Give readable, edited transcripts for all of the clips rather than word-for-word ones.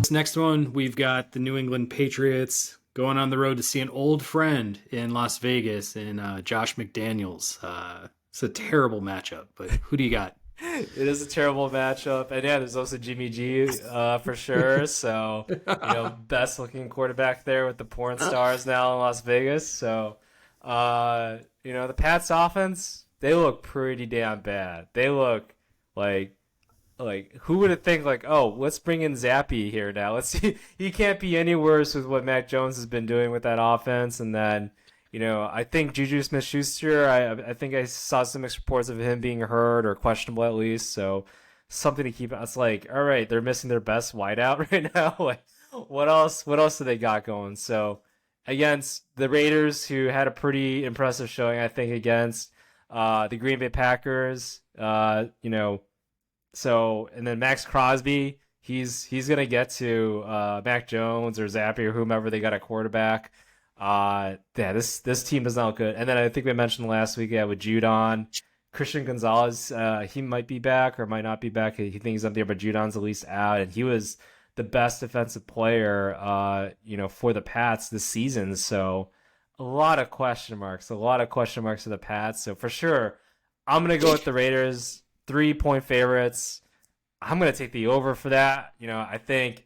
This next one, we've got the New England Patriots going on the road to see an old friend in Las Vegas in Josh McDaniels. It's a terrible matchup, but who do you got? It is a terrible matchup, and yeah, there's also Jimmy G for sure. So best looking quarterback there with the porn stars now in Las Vegas. So the Pats offense, they look pretty damn bad. They look like who would have think like, oh, let's bring in Zappy here now. Let's see, he can't be any worse with what Mac Jones has been doing with that offense. And then I think Juju Smith-Schuster, I think I saw some mixed reports of him being hurt or questionable at least. So something to keep. It's like, all right, they're missing their best wideout right now. Like, what else? What else do they got going? So against the Raiders, who had a pretty impressive showing, I think against the Green Bay Packers, So and then Max Crosby, he's gonna get to Mac Jones or Zappy or whomever they got a quarterback. Yeah, this team is not good. And then I think we mentioned last week, yeah, with Judon, Christian Gonzalez, he might be back or might not be back. He thinks he's up there, but Judon's at least out, and he was the best defensive player, for the Pats this season. So a lot of question marks for the Pats. So for sure, I'm gonna go with the Raiders, 3-point favorites. I'm gonna take the over for that. I think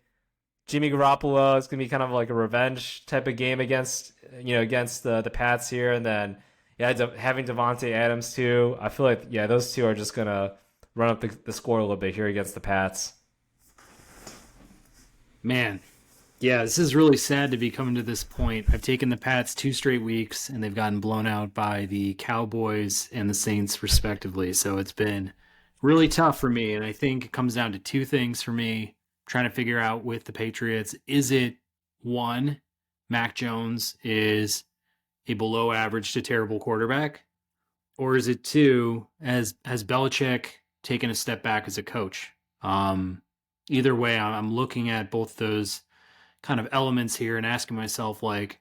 Jimmy Garoppolo is going to be kind of like a revenge type of game against the Pats here, and then having Devontae Adams too. I feel like those two are just going to run up the score a little bit here against the Pats. Man, yeah, this is really sad to be coming to this point. I've taken the Pats 2 straight weeks, and they've gotten blown out by the Cowboys and the Saints, respectively. So it's been really tough for me, and I think it comes down to 2 things for me. Trying to figure out with the Patriots, is it one, Mac Jones is a below average to terrible quarterback, or is it two, has Belichick taken a step back as a coach? Either way, I'm looking at both those kind of elements here and asking myself, like,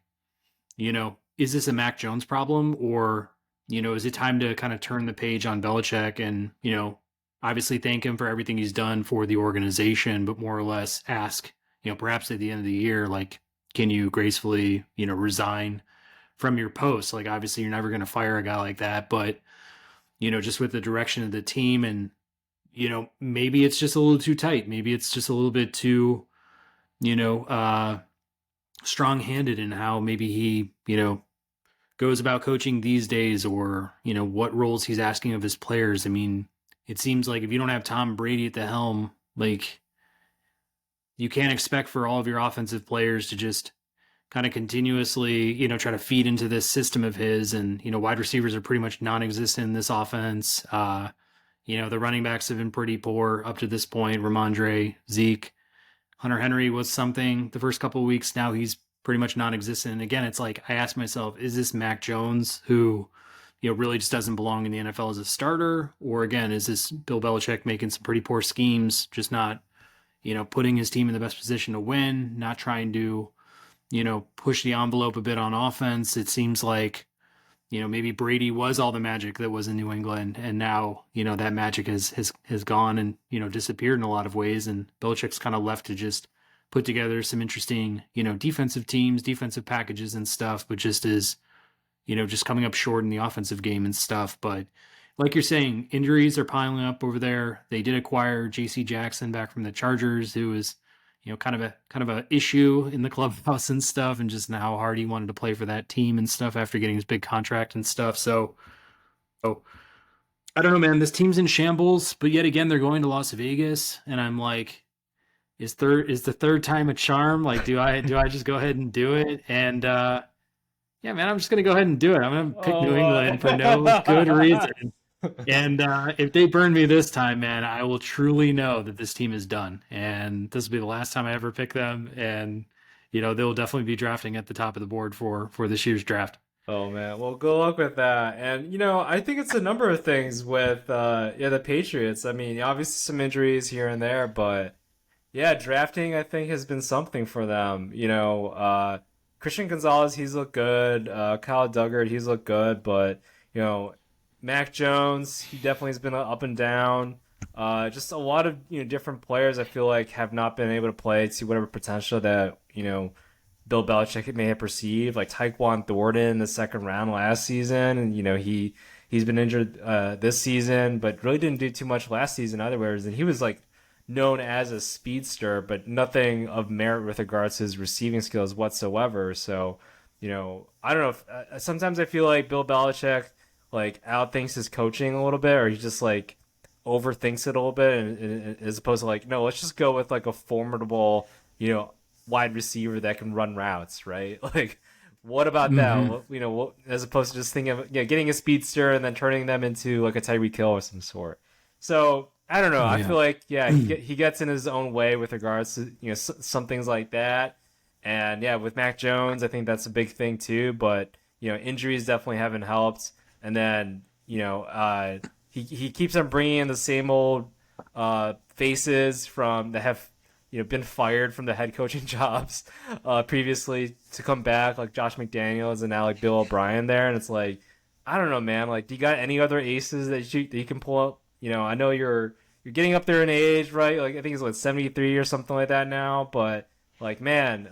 is this a Mac Jones problem, or is it time to kind of turn the page on Belichick and obviously thank him for everything he's done for the organization, but more or less ask, perhaps at the end of the year, like, can you gracefully, resign from your post? Like, obviously you're never going to fire a guy like that, but, just with the direction of the team and, maybe it's just a little too tight. Maybe it's just a little bit too, strong-handed in how maybe he, goes about coaching these days, or, what roles he's asking of his players. I mean, it seems like if you don't have Tom Brady at the helm, like, you can't expect for all of your offensive players to just kind of continuously, try to feed into this system of his. And, wide receivers are pretty much non-existent in this offense. The running backs have been pretty poor up to this point. Ramondre, Zeke, Hunter Henry was something the first couple of weeks. Now he's pretty much non-existent. And again, it's like, I ask myself, is this Mac Jones who really just doesn't belong in the NFL as a starter? Or again, is this Bill Belichick making some pretty poor schemes, just not, putting his team in the best position to win, not trying to, push the envelope a bit on offense? It seems like, maybe Brady was all the magic that was in New England. And now, that magic has gone and, disappeared in a lot of ways. And Belichick's kind of left to just put together some interesting, defensive teams, defensive packages and stuff, but just is, just coming up short in the offensive game and stuff. But like you're saying, injuries are piling up over there. They did acquire J.C. Jackson back from the Chargers, who was, kind of a issue in the clubhouse and stuff, and just how hard he wanted to play for that team and stuff after getting his big contract and stuff. So I don't know, man. This team's in shambles, but yet again, they're going to Las Vegas, and I'm like, is the third time a charm? Like, do I just go ahead and do it? And yeah, man, I'm just going to go ahead and do it. I'm going to pick New England for no good reason. And if they burn me this time, man, I will truly know that this team is done. And this will be the last time I ever pick them. And, they'll definitely be drafting at the top of the board for this year's draft. Oh man, well, good luck with that. And I think it's a number of things with the Patriots. I mean, obviously some injuries here and there, but yeah, drafting I think has been something for them. Christian Gonzalez, he's looked good. Kyle Duggar, he's looked good, but Mac Jones, he definitely has been up and down. Just a lot of different players I feel like have not been able to play to whatever potential that Bill Belichick may have perceived. Like Tyquan Thornton in the second round last season, and he's been injured this season, but really didn't do too much last season either. Whereas and he was like known as a speedster, but nothing of merit with regards to his receiving skills whatsoever. So, I don't know. Sometimes I feel like Bill Belichick like outthinks his coaching a little bit, or he just like overthinks it a little bit, and as opposed to like, no, let's just go with like a formidable, wide receiver that can run routes, right? Like, what about that? Hmm. As opposed to just thinking of getting a speedster and then turning them into like a Tyreek Hill or some sort. So I don't know. I Yeah. feel like he gets in his own way with regards to some things like that, and yeah, with Mac Jones, I think that's a big thing too. But injuries definitely haven't helped, and then he keeps on bringing in the same old faces from that have been fired from the head coaching jobs previously to come back, like Josh McDaniels and now like Bill O'Brien there, and it's like I don't know, man. Like, do you got any other aces that you can pull up? I know you're getting up there in age, right? Like I think it's like 73 or something like that now, but like man,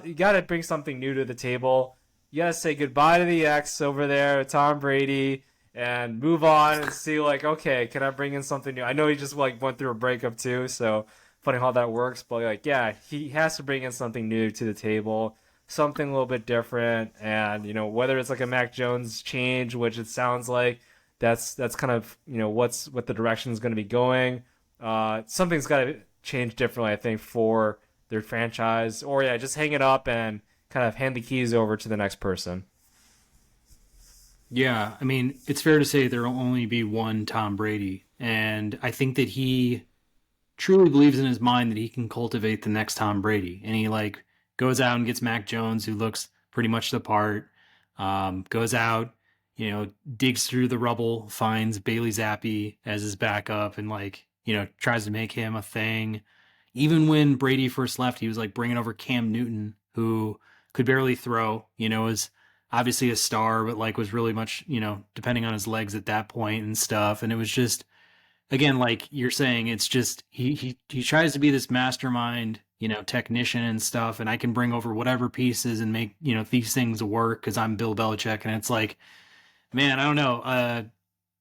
you got to bring something new to the table. You got to say goodbye to the ex over there, Tom Brady, and move on and see like, okay, can I bring in something new? I know he just like went through a breakup too, so funny how that works. But like, yeah, he has to bring in something new to the table, something a little bit different, and whether it's like a Mac Jones change, which it sounds like that's kind of what the direction is going to be going. Something's got to change differently, I think, for their franchise, or yeah, just hang it up and kind of hand the keys over to the next person. Yeah, I mean, it's fair to say there'll only be one Tom Brady, and I think that he truly believes in his mind that he can cultivate the next Tom Brady, and he like goes out and gets Mac Jones, who looks pretty much the part. Goes out, digs through the rubble, finds Bailey Zappi as his backup, and like tries to make him a thing. Even when Brady first left, he was like bringing over Cam Newton, who could barely throw. Was obviously a star, but like was really much depending on his legs at that point and stuff. And it was just again, like you're saying, it's just he tries to be this mastermind, technician and stuff, and I can bring over whatever pieces and make these things work because I'm Bill Belichick, and it's like, man, I don't know,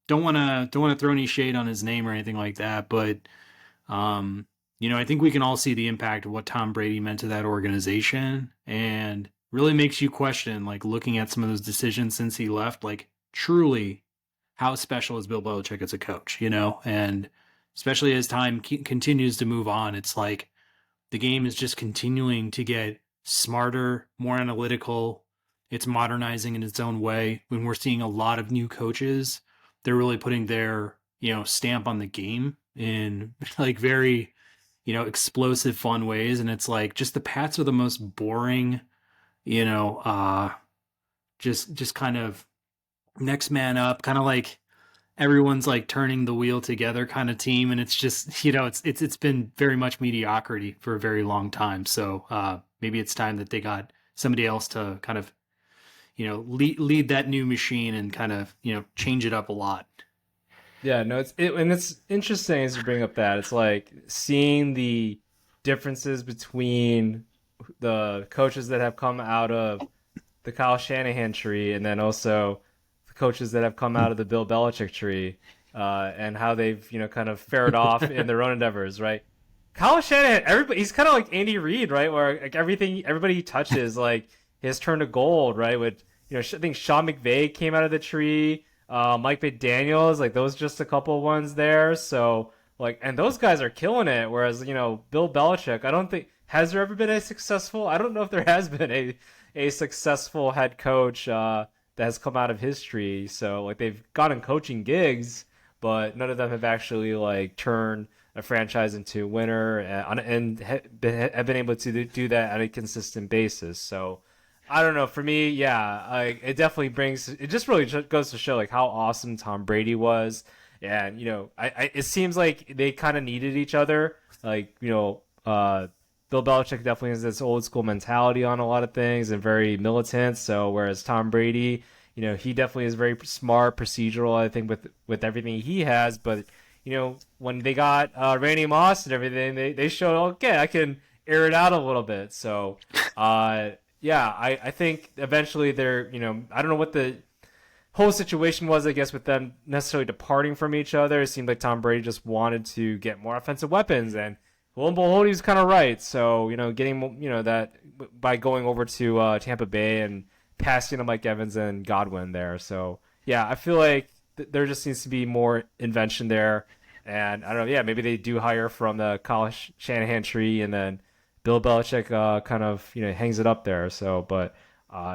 don't want to throw any shade on his name or anything like that, but I think we can all see the impact of what Tom Brady meant to that organization, and really makes you question, like looking at some of those decisions since he left, like truly how special is Bill Belichick as a coach, and especially as time continues to move on, it's like the game is just continuing to get smarter, more analytical. It's modernizing in its own way. When we're seeing a lot of new coaches, they're really putting their, stamp on the game in like very, explosive, fun ways. And it's like just the Pats are the most boring, you know, uh, just kind of next man up, kind of like everyone's like turning the wheel together kind of team, and it's just it's been very much mediocrity for a very long time. So maybe it's time that they got somebody else to kind of lead that new machine and kind of change it up a lot. Yeah, no, and it's interesting as you bring up that it's like seeing the differences between the coaches that have come out of the Kyle Shanahan tree, and then also the coaches that have come out of the Bill Belichick tree, and how they've kind of fared off in their own endeavors, right? Kyle Shanahan, everybody, he's kind of like Andy Reid, right? Where like everybody he touches, like his turn to gold, right? With I think Sean McVay came out of the tree, Mike McDaniel's, like those just a couple ones there. So like, and those guys are killing it. Whereas Bill Belichick, I don't think has there ever been a successful. I don't know if there has been a successful head coach that has come out of history. So like they've gotten coaching gigs, but none of them have actually like turned a franchise into a winner and have been able to do that on a consistent basis. So I don't know. For me, yeah, it definitely brings. It just really goes to show like how awesome Tom Brady was, and it seems like they kind of needed each other. Like Bill Belichick definitely has this old school mentality on a lot of things and very militant. So whereas Tom Brady, he definitely is very smart, procedural. I think with everything he has, but when they got Randy Moss and everything, they showed, okay, I can air it out a little bit. So, yeah, I think eventually they're, I don't know what the whole situation was, I guess, with them necessarily departing from each other. It seemed like Tom Brady just wanted to get more offensive weapons, and lo and behold, he's kind of right. So, getting, that by going over to Tampa Bay and passing to Mike Evans and Godwin there. So, yeah, I feel like there just needs to be more invention there. And I don't know, yeah, maybe they do hire from the Kyle Shanahan tree, and then Bill Belichick kind of, hangs it up there. So, but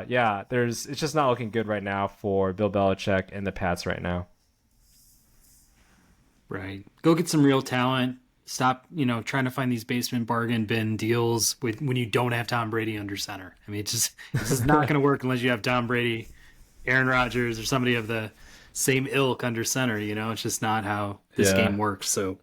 yeah, it's just not looking good right now for Bill Belichick and the Pats right now. Right. Go get some real talent. Stop, trying to find these basement bargain bin deals with when you don't have Tom Brady under center. I mean, it's just not going to work unless you have Tom Brady, Aaron Rodgers, or somebody of the same ilk under center. It's just not how this Yeah. game works. So,